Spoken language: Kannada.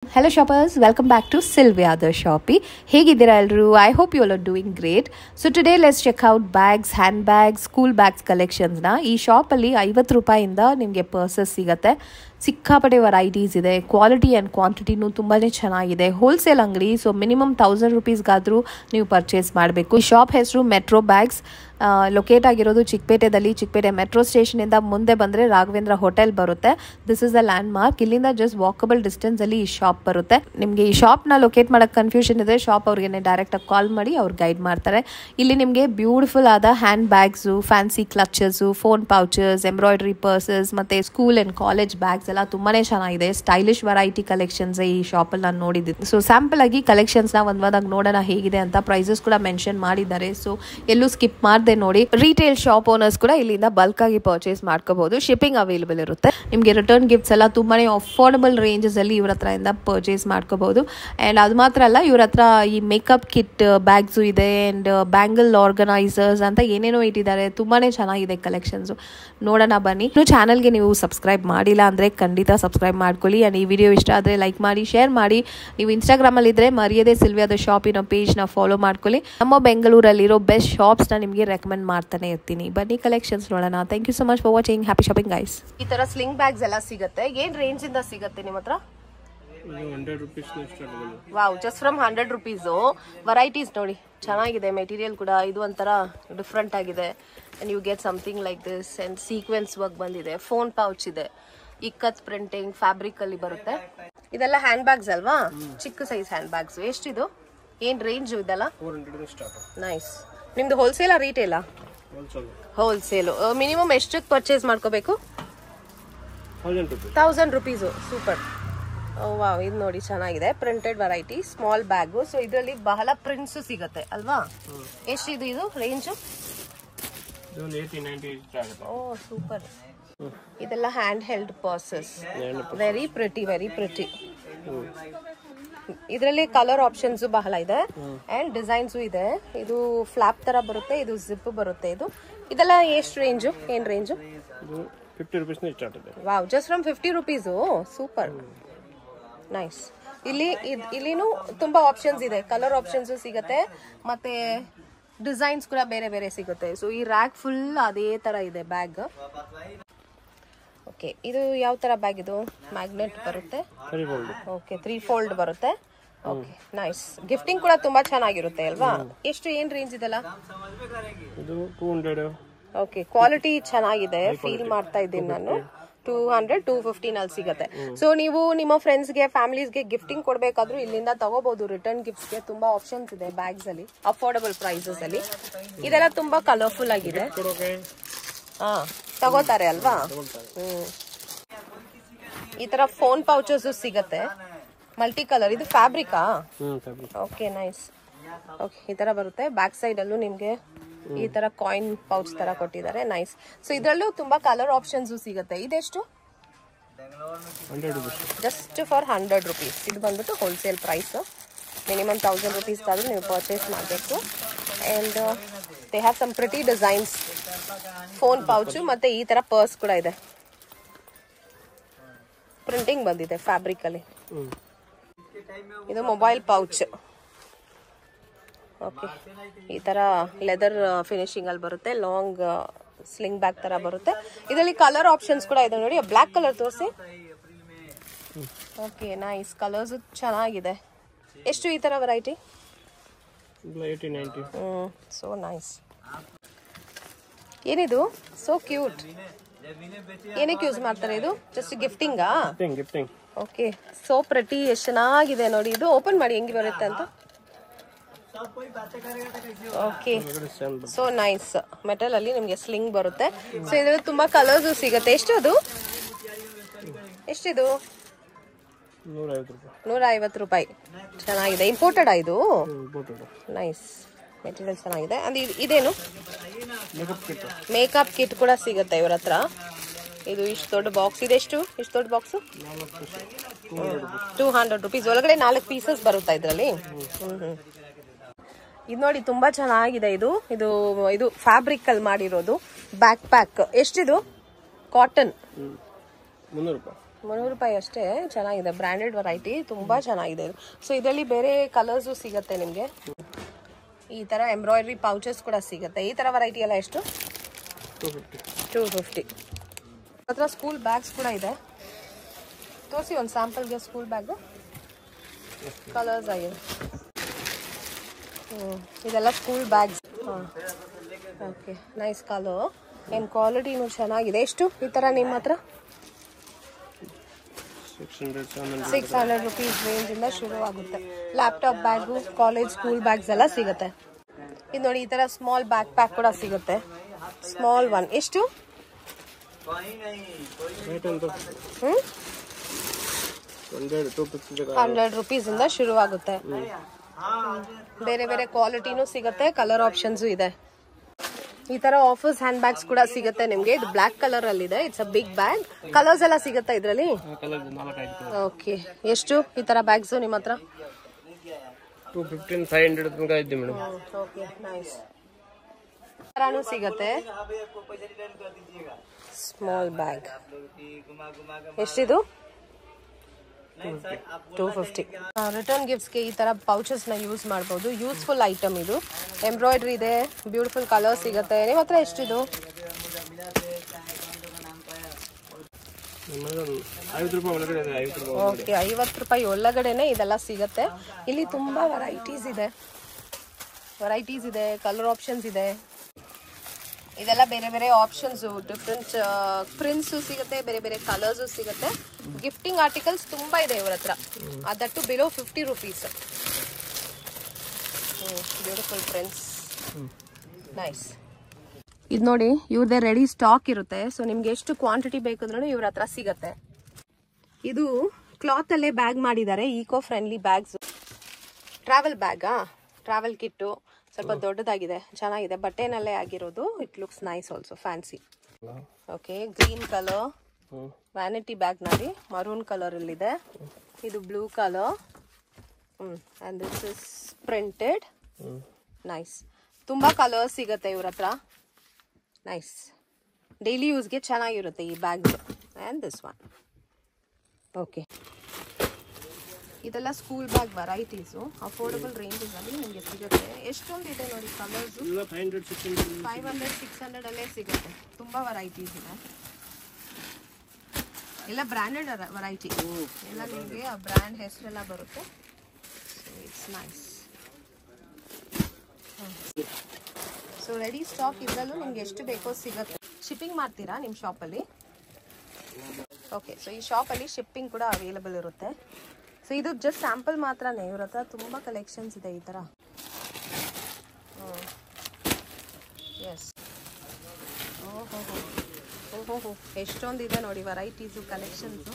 Hello shoppers, welcome back to Sylvia the Shoppy. ಹೇಗಿದ್ದೀರಾ ಎಲ್ಲರೂ? I hope you all are doing great. So today let's check out bags, handbags, school bags collections ನ. ಈ ಶಾಪ್ ಅಲ್ಲಿ 50 ರೂಪಾಯಿಂದ ನಿಮಗೆ ಪರ್ಸಸ್ ಸಿಗುತ್ತೆ. ಸಿಕ್ಕಾಪಟ್ಟೆ ವೆರೈಟೀಸ್ ಇದೆ. ಕ್ವಾಲಿಟಿ ಆ್ಯಂಡ್ ಕ್ವಾಂಟಿಟಿನೂ ತುಂಬಾನೇ ಚೆನ್ನಾಗಿದೆ. ಹೋಲ್ಸೇಲ್ ಅಂಗಡಿ, ಸೊ ಮಿನಿಮಮ್ 1000 ರೂಪೀಸ್ಗಾದರೂ ನೀವು ಪರ್ಚೇಸ್ ಮಾಡಬೇಕು. ಈ ಶಾಪ್ ಹೆಸರು ಮೆಟ್ರೋ ಬ್ಯಾಗ್ಸ್. ಲೊಕೇಟ್ ಆಗಿರೋದು ಚಿಕ್ಕಪೇಟೆದಲ್ಲಿ. ಚಿಕ್ಕಪೇಟೆ ಮೆಟ್ರೋ ಸ್ಟೇಷನಿಂದ ಮುಂದೆ ಬಂದರೆ ರಾಘವೇಂದ್ರ ಹೋಟೆಲ್ ಬರುತ್ತೆ. This is the land mark. ಇಲ್ಲಿಂದ ಜಸ್ಟ್ ವಾಕಬಲ್ ಡಿಸ್ಟೆನ್ಸಲ್ಲಿ ಈ ಶಾಪ್ ಬರುತ್ತೆ. ನಿಮಗೆ ಈ ಶಾಪ್ನ ಲೊಕೇಟ್ ಮಾಡೋಕ್ಕೆ ಕನ್ಫ್ಯೂಷನ್ ಇದೆ, ಶಾಪ್ ಅವ್ರಿಗೆ ಡೈರೆಕ್ಟಾಗಿ ಕಾಲ್ ಮಾಡಿ ಅವ್ರು ಗೈಡ್ ಮಾಡ್ತಾರೆ. ಇಲ್ಲಿ ನಿಮಗೆ ಬ್ಯೂಟಿಫುಲ್ ಆದ handbags, fancy clutches, phone pouches, embroidery purses ಮತ್ತು ಸ್ಕೂಲ್ ಆ್ಯಂಡ್ ಕಾಲೇಜ್ ಬ್ಯಾಗ್ಸ್ ಎಲ್ಲ ತುಂಬಾ ಚೆನ್ನಾಗಿದೆ. ಸ್ಟೈಲಿಶ್ ವೆರೈಟಿ ಕಲೆಕ್ಷನ್ಸ್ ಈ ಶಾಪಲ್ಲಿ ನಾನು ನೋಡಿದ್ದೆ. ಸೊ ಸ್ಯಾಂಪಲ್ ಆಗಿ ಕಲೆಕ್ಷನ್ಸ್ನ ಒಂದಾಗ ನೋಡೋಣ ಹೇಗಿದೆ ಅಂತ. ಪ್ರೈಸಸ್ ಕೂಡ ಮೆನ್ಷನ್ ಮಾಡಿದ್ದಾರೆ, ಸೊ ಎಲ್ಲೂ ಸ್ಕಿಪ್ ಮಾಡದೆ ನೋಡಿ. ರಿಟೇಲ್ ಶಾಪ್ ಓನರ್ಸ್ ಕೂಡ ಇಲ್ಲಿಂದ ಬಲ್ಕ್ ಆಗಿ ಪರ್ಚೇಸ್ ಮಾಡ್ಕೋಬಹುದು. ಶಿಪ್ಪಿಂಗ್ ಅವೈಲೇಬಲ್ ಇರುತ್ತೆ. ನಿಮಗೆ ರಿಟರ್ನ್ ಗಿಫ್ಟ್ಸ್ ಎಲ್ಲ ತುಂಬಾನೇ ಅಫೋರ್ಡಬಲ್ ರೇಂಜಸ್ ಅಲ್ಲಿ ಇವ್ರ ಹತ್ರ ಇಂದ ಪರ್ಚೇಸ್ ಮಾಡ್ಕೋಬಹುದು. ಅಂಡ್ ಅದು ಮಾತ್ರ ಅಲ್ಲ, ಇವ್ರ ಹತ್ರ ಈ ಮೇಕಪ್ ಕಿಟ್ ಬ್ಯಾಗ್ಸ್ ಇದೆ ಅಂಡ್ ಬ್ಯಾಂಗಲ್ ಆರ್ಗನೈಸರ್ಸ್ ಅಂತ ಏನೇನೋ ಇಟ್ಟಿದ್ದಾರೆ. ತುಂಬಾನೇ ಚೆನ್ನಾಗಿದೆ ಕಲೆಕ್ಷನ್ಸ್. ನೋಡೋಣ ಬನ್ನಿ. ಇನ್ನು ಚಾನಲ್ಗೆ ನೀವು ಸಬ್ಸ್ಕ್ರೈಬ್ ಮಾಡಿಲ್ಲ ಅಂದ್ರೆ ಖಂಡಿತ ಸಬ್ಸ್ಕ್ರೈಬ್ ಮಾಡ್ಕೊಳ್ಳಿ. ಅಂಡ್ ಈ ವಿಡಿಯೋ ಇಷ್ಟ ಆದ್ರೆ ಲೈಕ್ ಮಾಡಿ, ಶೇರ್ ಮಾಡಿ. ನೀವು ಇನ್ಸ್ಟಾಗ್ರಾಮ್ ಅಲ್ಲಿ ಇದ್ರೆ ಮರ್ಯಾದೆ ಸಿಲ್ವಿಯಾದ ಶಾಪಿನ ಪೇಜ್ ನ ಫಾಲೋ ಮಾಡ್ಕೊಳ್ಳಿ. ನಮ್ಮ ಬೆಂಗಳೂರಲ್ಲಿರೋ ಬೆಸ್ಟ್ ಶಾಪ್ಸ್ ನ ನಿಮಗೆ ರೆಕಮೆಂಡ್ ಮಾಡ್ತಾನೆ ಇರ್ತೀನಿ. ಬನ್ನಿ ಕಲೆಕ್ಷನ್ಸ್ ನೋಡೋಣ. Thank you so much for watching. Happy shopping guys. ಈ ತರ ಸ್ಲಿಂಗ್ ಬ್ಯಾಗ್ಸ್ ಎಲ್ಲ ಸಿಗುತ್ತೆ. ಏನ್ ರೇಂಜ್ ಇಂದ ಸಿಗುತ್ತೆ ನಿಮ್ಮ ಹತ್ರ? Wow, just from 100 rupees. Varieties ನೋಡಿ, ಚೆನ್ನಾಗಿದೆ. ಮೆಟೀರಿಯಲ್ ಕೂಡ ಇದು ಒಂಥರ ಡಿಫ್ರೆಂಟ್ ಆಗಿದೆ. And you get something like this. And sequence work ಬಂದಿದೆ. ಫೋನ್ ಪೌಚ್ ಇದೆ. ಇಕ್ಕತ್ ಪ್ರಿಂಟಿಂಗ್ ಫ್ಯಾಬ್ರಿಕ್ ಅಲ್ಲಿ ಬರುತ್ತೆ. ಇದೆಲ್ಲ ಹ್ಯಾಂಡ್ ಬ್ಯಾಗ್ಸ್ ಅಲ್ವಾ? ಚಿಕ್ಕ ಸೈಜ್ ಹ್ಯಾಂಡ್ ಬ್ಯಾಗ್ಸ್. ಎಷ್ಟಿದು? ಏನ್ ರೇಂಜ್ ಇದೆಲ್ಲ? ನೈಸ್. ನಿಮ್ದು ಹೋಲ್ಸೇಲ್ ರಿಟೇಲ್? ಹೋಲ್ಸೇಲ್. ಮಿನಿಮಮ್ ಎಷ್ಟಕ್ಕೆ ಪರ್ಚೇಸ್ ಮಾಡ್ಕೋಬೇಕು? 1000 ರೂಪೀಸ್. ಸೂಪರ್. ವಾವ್, ಇದು ನೋಡಿ ಚೆನ್ನಾಗಿದೆ. Printed variety small bag. So ಇದರಲ್ಲಿ ಬಹಳ ಪ್ರಿಂಟ್ಸ್ ಸಿಗುತ್ತೆ ಅಲ್ವಾ? ಎಷ್ಟಿದು ಇದು ರೇಂಜು? ಓ ಸೂಪರ್. ಇದೆಲ್ಲ hand held pursues. Very pretty, very pretty. ಇದರಲ್ಲಿ ಕಲರ್ ಆಪ್ಷನ್ಸ್ ಬಹಳ ಇದೆ ಅಂಡ್ ಡಿಸೈನ್ಸ್ ಇದೆ. ಇದು ಫ್ಲಾಪ್ ತರ ಬರುತ್ತೆ, ಇದು ಜಿಪ್ ಬರುತ್ತೆ. ಇದೆಲ್ಲ ಎಷ್ಟು ರೇಂಜು? ಏನ್ ರೇಂಜು? 50 ರೂಪೀಸ್ ಸ್ಟಾರ್ಟ್ ಇದೆ. Wow, just from 50 rupees. Super, nice. ಇಲ್ಲಿನೂ ತುಂಬಾ ಆಪ್ಷನ್ಸ್ ಇದೆ. ಕಲರ್ ಆಪ್ಷನ್ಸ್ ಸಿಗುತ್ತೆ ಮತ್ತೆ ಡಿಸೈನ್ಸ್ ಕೂಡ ಬೇರೆ ಬೇರೆ ಸಿಗುತ್ತೆ. ಸೊ ಈ ರ್ಯಾಕ್ ಫುಲ್ ಅದೇ ತರ ಇದೆ ಬ್ಯಾಗ್. ಓಕೆ, ಇದು ಯಾವ ತರ ಬ್ಯಾಗ್? ಇದು ಮ್ಯಾಗ್ನೆಟ್ ಬರುತ್ತೆ. ಓಕೆ, 3 ಫೋಲ್ಡ್ ಬರುತ್ತೆ. Okay, nice. ಗಿಫ್ಟಿಂಗ್ ಕೂಡ ತುಂಬಾ ಚೆನ್ನಾಗಿರುತ್ತೆ ಅಲ್ವಾ? ಎಷ್ಟು ಏನ್ ರೇಂಜ್ ಇದೆಲ್ಲ? ಇದು 200. ಓಕೆ, ಕ್ವಾಲಿಟಿ ಚೆನ್ನಾಗಿದೆ. ಫೀಲ್ ಮಾಡ್ತಾ ಇದ್ದೀನಿ ನಾನು. 200, 250 ನಲ್ಲಿ ಸಿಗುತ್ತೆ. ಸೊ ನೀವು ನಿಮ್ಮ ಫ್ರೆಂಡ್ಸ್ಗೆ, ಫ್ಯಾಮಿಲೀಸ್ಗೆ ಗಿಫ್ಟಿಂಗ್ ಕೊಡ್ಬೇಕಾದ್ರೂ ಇಲ್ಲಿಂದ ತಗೋಬಹುದು. ರಿಟರ್ನ್ ಗಿಫ್ಟ್ಸ್ಗೆ ತುಂಬಾ ಆಪ್ಷನ್ಸ್ ಇದೆ ಬ್ಯಾಗ್ಸ್ ಅಲ್ಲಿ, ಅಫೋರ್ಡಬಲ್ ಪ್ರೈಸಸ್ ಅಲ್ಲಿ. ಇದೆಲ್ಲ ತುಂಬಾ ಕಲರ್ಫುಲ್ ಆಗಿದೆ. ಹಾ, ತಗೋತಾರೆ ಅಲ್ವಾ? ಈ ತರ ಫೋನ್ ಪೌಚಸ್ ಸಿಗತ್ತೆ, ಮಲ್ಟಿ ಕಲರ್. ಇದು ಫ್ಯಾಬ್ರಿಕಾ? Okay, nice. ಓಕೆ, ಈ ತರ ಬರುತ್ತೆ. ಬ್ಯಾಕ್ ಸೈಡ್ ಅಲ್ಲೂ ನಿಮ್ಗೆ ಈ ತರ ಕಾಯಿನ್ ಪೌಚ್ ತರ ಕೊಟ್ಟಿದ್ದಾರೆ. ನೈಸ್. ಸೊ ಇದರಲ್ಲೂ ತುಂಬಾ ಕಲರ್ ಆಪ್ಷನ್ಸ್ ಸಿಗುತ್ತೆ. ಇದೆಷ್ಟು? Just for 100 rupees. ಇದು ಬಂದ್ಬಿಟ್ಟು ಹೋಲ್ಸೇಲ್ ಪ್ರೈಸ್. ಮಿನಿಮಮ್ 1000 ರೂಪೀಸ್ಗಾದ್ರೂ ನೀವು ಪರ್ಚೇಸ್ ಮಾಡಬೇಕು. And they have some pretty designs. Phone pouch ಮತ್ತೆ ಈ ತರ ಪರ್ಸ್ ಕೂಡ ಇದೆ. ಪ್ರಿಂಟಿಂಗ್ ಬಂದಿದೆ ಫ್ಯಾಬ್ರಿಕ್ ಅಲ್ಲಿ. ಇದು ಮೊಬೈಲ್ ಪೌಚ್. ಓಕೆ, ಈ ತರ ಲೆದರ್ ಫಿನಿಶಿಂಗ್ ಅಲ್ಲಿ ಬರುತ್ತೆ. ಲಾಂಗ್ ಸ್ಲಿಂಗ್ ಬ್ಯಾಗ್ ತರ ಬರುತ್ತೆ. ಇದರಲ್ಲಿ ಕಲರ್ ಆಪ್ಷನ್ಸ್ ಕೂಡ ಇದೆ ನೋಡಿ. ಬ್ಲಾಕ್ ಕಲರ್ ತೋರಿಸಿ. Okay, nice. ಕಲರ್ಸ್ ಚೆನ್ನಾಗಿದೆ. ಎಷ್ಟು ಈ ತರ ವೆರೈಟಿ? 80-90. So nice. ಏನಿದು? So cute. ಏನಕ್ಕೆ ಯೂಸ್ ಮಾಡ್ತಾರೆ ಇದು? ಜಸ್ಟ್ ಗಿಫ್ಟಿಂಗಾ? ಗಿಫ್ಟಿಂಗ್. Okay, so pretty. ಎಷ್ಟು ಚೆನ್ನಾಗಿದೆ ನೋಡಿ. ಇದು ಓಪನ್ ಮಾಡಿ ಹೆಂಗೆ ಬರುತ್ತೆ ಅಂತ. Okay, so nice. ಮೆಟಲ್ ಅಲ್ಲಿ ನಿಮ್ಗೆ ಸ್ಲಿಂಗ್ ಬರುತ್ತೆ. ಸೊ ಇದ್ರಲ್ಲಿ ತುಂಬಾ ಕಲರ್ಸ್ ಸಿಗುತ್ತೆ. ಎಷ್ಟು ಅದು? ಎಷ್ಟಿದು? 150 ರೂಪಾಯಿ. ಚೆನ್ನಾಗಿದೆ. ಇಂಪೋರ್ಟೆಡ್ ಇದು? ನೈಸ್. ಮೆಟೀರಿಯಲ್ ಚೆನ್ನಾಗಿದೆ. ಅಂದ್ರೆ ಇದೇನು? ಮೇಕಪ್ ಕಿಟ್ ಕೂಡ ಸಿಗುತ್ತೆ ಇವ್ರ ಹತ್ರ. ಇದು ಇಷ್ಟು ದೊಡ್ಡ ಬಾಕ್ಸ್. ಇದೆಷ್ಟು? ಇಷ್ಟು ದೊಡ್ಡ ಬಾಕ್ಸ್ 200 ರೂಪೀಸ್. ಒಳಗಡೆ 4 ಪೀಸಸ್ ಬರುತ್ತಾ ಇದ್ರಲ್ಲಿ? ಇದು ನೋಡಿ, ತುಂಬಾ ಚೆನ್ನಾಗಿದೆ. ಇದು ಫ್ಯಾಬ್ರಿಕ್ ಅಲ್ಲಿ ಮಾಡಿರೋದು ಬ್ಯಾಕ್ ಪ್ಯಾಕ್. ಎಷ್ಟಿದು? ಕಾಟನ್. 300 ರೂಪಾಯಿ ಅಷ್ಟೇ. ಚೆನ್ನಾಗಿದೆ, ಬ್ರ್ಯಾಂಡೆಡ್ ವೆರೈಟಿ, ತುಂಬ ಚೆನ್ನಾಗಿದೆ ಇದು. ಸೊ ಇದರಲ್ಲಿ ಬೇರೆ ಕಲರ್ಸು ಸಿಗುತ್ತೆ ನಿಮಗೆ. ಈ ಥರ ಎಂಬ್ರಾಯ್ಡ್ರಿ ಪೌಚಸ್ ಕೂಡ ಸಿಗುತ್ತೆ. ಈ ಥರ ವೆರೈಟಿ ಎಲ್ಲ ಎಷ್ಟು? 250. ಹತ್ರ ಸ್ಕೂಲ್ ಬ್ಯಾಗ್ಸ್ ಕೂಡ ಇದೆ. ತೋರಿಸಿ ಒಂದು ಸ್ಯಾಂಪಲ್ಗೆ ಸ್ಕೂಲ್ ಬ್ಯಾಗು. ಕಲರ್ಸ್ ಆಗಿದೆ. ಇದೆಲ್ಲ ಸ್ಕೂಲ್ ಬ್ಯಾಗ್ಸ್. ಹಾಂ, ಓಕೆ, ನೈಸ್ ಕಲರ್. ಏನು ಕ್ವಾಲಿಟಿನೂ ಚೆನ್ನಾಗಿದೆ. ಎಷ್ಟು ಈ ಥರ ನಿಮ್ಮ ಹತ್ರ? 600 ರುಪೀಸ್ ರೇಂಜಿಂದ ಶುರು ಆಗುತ್ತೆ. Laptop bag, college school bags ಎಲ್ಲ ಸಿಗುತ್ತೆ. ಇದು ನೋಡಿ, ಈ ಥರ ಸ್ಮಾಲ್ ಬ್ಯಾಕ್ ಪ್ಯಾಕ್ ಕೂಡ ಸಿಗುತ್ತೆ. ಸ್ಮಾಲ್ ಒನ್ ಎಷ್ಟು? 100 ರುಪೀಸಿಂದ ಶುರು ಆಗುತ್ತೆ. ಬೇರೆ ಬೇರೆ ಕ್ವಾಲಿಟಿನೂ ಸಿಗುತ್ತೆ, ಕಲರ್ ಆಪ್ಷನ್ಸು ಇದೆ. ಈ ತರ ಆಫರ್ಸ್ ಹ್ಯಾಂಡ್ ಬ್ಯಾಗ್ಸ್ ಕೂಡ ಸಿಗುತ್ತೆ ನಿಮ್ಗೆ. ಇದು ಬ್ಲಾಕ್ ಕಲರ್ ಅಲ್ಲಿ ಇದೆ. It's a big bag. Colours ಎಲ್ಲ ಸಿಗುತ್ತೆ ಇದರಲ್ಲಿ. ಓಕೆ, ಎಷ್ಟು ಈ ತರ ಬ್ಯಾಗ್ಸ್ ನಿಮ್ಮ ಹತ್ರ? 250 500 ತನಕ ಇದೆ ಮೇಡಮ್. Okay, nice. ತರಾನು ಸಿಗುತ್ತೆ. ಸ್ಮಾಲ್ ಬ್ಯಾಗ್ ಎಷ್ಟಿದು? 250. ರಿಟರ್ನ್ ಗಿಫ್ಟ್ಸ್ಗೆ ಈ ತರ ಪೌಚಸ್ ನ ಯೂಸ್ ಮಾಡಬಹುದು. ಯೂಸ್ಫುಲ್ ಐಟಮ್ ಇದು. ಎಂಬ್ರಾಯ್ಡ್ರಿ ಇದೆ, ಬ್ಯೂಟಿಫುಲ್ ಕಲರ್ ಸಿಗುತ್ತೆ. ನಿಮ್ಮ ಹತ್ರ ಎಷ್ಟಿದು? 50 ರೂಪಾಯಿ ಒಳಗಡೆ ಇದೆ. 50 ರೂಪಾಯಿ. ಓಕೆ, 50 ರೂಪಾಯಿ ಒಳಗಡೆನೆ ಇದೆಲ್ಲ ಸಿಗುತ್ತೆ. ಇಲ್ಲಿ ತುಂಬಾ ವೆರೈಟೀಸ್ ಇದೆ, ಕಲರ್ ಆಪ್ಷನ್ಸ್ ಇದೆ. ಇದೆಲ್ಲ ಬೇರೆ ಬೇರೆ ಆಪ್ಷನ್ಸ್, ಡಿಫ್ರೆಂಟ್ ಪ್ರಿಂಟ್ಸ್ ಸಿಗುತ್ತೆ, ಬೇರೆ ಬೇರೆ ಕಲರ್ಸ್ ಸಿಗುತ್ತೆ. ಗಿಫ್ಟಿಂಗ್ ಆರ್ಟಿಕಲ್ಸ್ ತುಂಬಾ ಇದೆ ಇವ್ರ ಹತ್ರ. ಅದಟ್ಟು below 50 rupees. Beautiful prints, nice. ಇದು ನೋಡಿ, ಇವ್ರದೇ ರೆಡಿ ಸ್ಟಾಕ್ ಇರುತ್ತೆ. ಸೊ ನಿಮ್ಗೆ ಎಷ್ಟು ಕ್ವಾಂಟಿಟಿ ಬೇಕಂದ್ರೂ ಇವ್ರ ಹತ್ರ ಸಿಗತ್ತೆ. ಇದು ಕ್ಲಾತ್ ಅಲ್ಲೇ ಬ್ಯಾಗ್ ಮಾಡಿದ್ದಾರೆ, ಈಕೋ ಫ್ರೆಂಡ್ಲಿ ಬ್ಯಾಗ್ಸ್. ಟ್ರಾವೆಲ್ ಬ್ಯಾಗಾ? ಟ್ರಾವೆಲ್ ಕಿಟ್ಟು ಸ್ವಲ್ಪ ದೊಡ್ಡದಾಗಿದೆ, ಚೆನ್ನಾಗಿದೆ. ಬಟ್ಟೆನಲ್ಲೇ ಆಗಿರೋದು. It looks nice also, fancy. Okay, green colour vanity bag ನೋಡಿ, ಮರೂನ್ ಕಲರ್ ಅಲ್ಲಿ ಇದೆ. ಇದು blue colour. And this is printed. Nice. ತುಂಬಾ ಕಲರ್ಸ್ ಸಿಗುತ್ತೆ ಇವ್ರ ಹತ್ರ. ನೈಸ್, ಡೈಲಿ ಯೂಸ್ಗೆ ಚೆನ್ನಾಗಿರುತ್ತೆ ಈ bag. And this one. Okay, ಇದೆಲ್ಲ school bag varieties. Affordable ranges ಅಲ್ಲಿ ನಿಮಗೆ ಸಿಗುತ್ತೆ. ಎಷ್ಟೊಂದು ಇದೆ ನೋಡಿ ಕಲರ್ಸ್. 500 600 ಅಲ್ಲೇ ಸಿಗುತ್ತೆ. ತುಂಬಾ ವೆರೈಟೀಸ್ ಇದೆ. ಎಲ್ಲ ಬ್ರ್ಯಾಂಡೆಡ್ ವೆರೈಟಿ. ಎಲ್ಲ ನಿಮಗೆ ಆ ಬ್ರ್ಯಾಂಡ್ ಹೆಸರೆಲ್ಲ ಬರುತ್ತೆ. So it's nice. So ready stock ಇದರಲ್ಲೂ ನಿಮ್ಗೆ ಎಷ್ಟು ಬೇಕೋ ಸಿಗುತ್ತೆ. ಶಿಪ್ಪಿಂಗ್ ಮಾಡ್ತೀರಾ ನಿಮ್ಮ ಶಾಪಲ್ಲಿ? ಓಕೆ, ಸೊ ಈ ಶಾಪಲ್ಲಿ ಶಿಪ್ಪಿಂಗ್ ಕೂಡ ಅವೈಲೇಬಲ್ ಇರುತ್ತೆ. ಸೊ ಇದು ಜಸ್ಟ್ ಸ್ಯಾಂಪಲ್ ಮಾತ್ರನೇ. ಇವ್ರ ಹತ್ರ ತುಂಬ ಕಲೆಕ್ಷನ್ಸ್ ಇದೆ ಈ ಥರ. ಎಸ್, ಓಹೋ ಎಷ್ಟೊಂದಿದೆ ನೋಡಿ ವೆರೈಟೀಸು, ಕಲೆಕ್ಷನ್ಸು.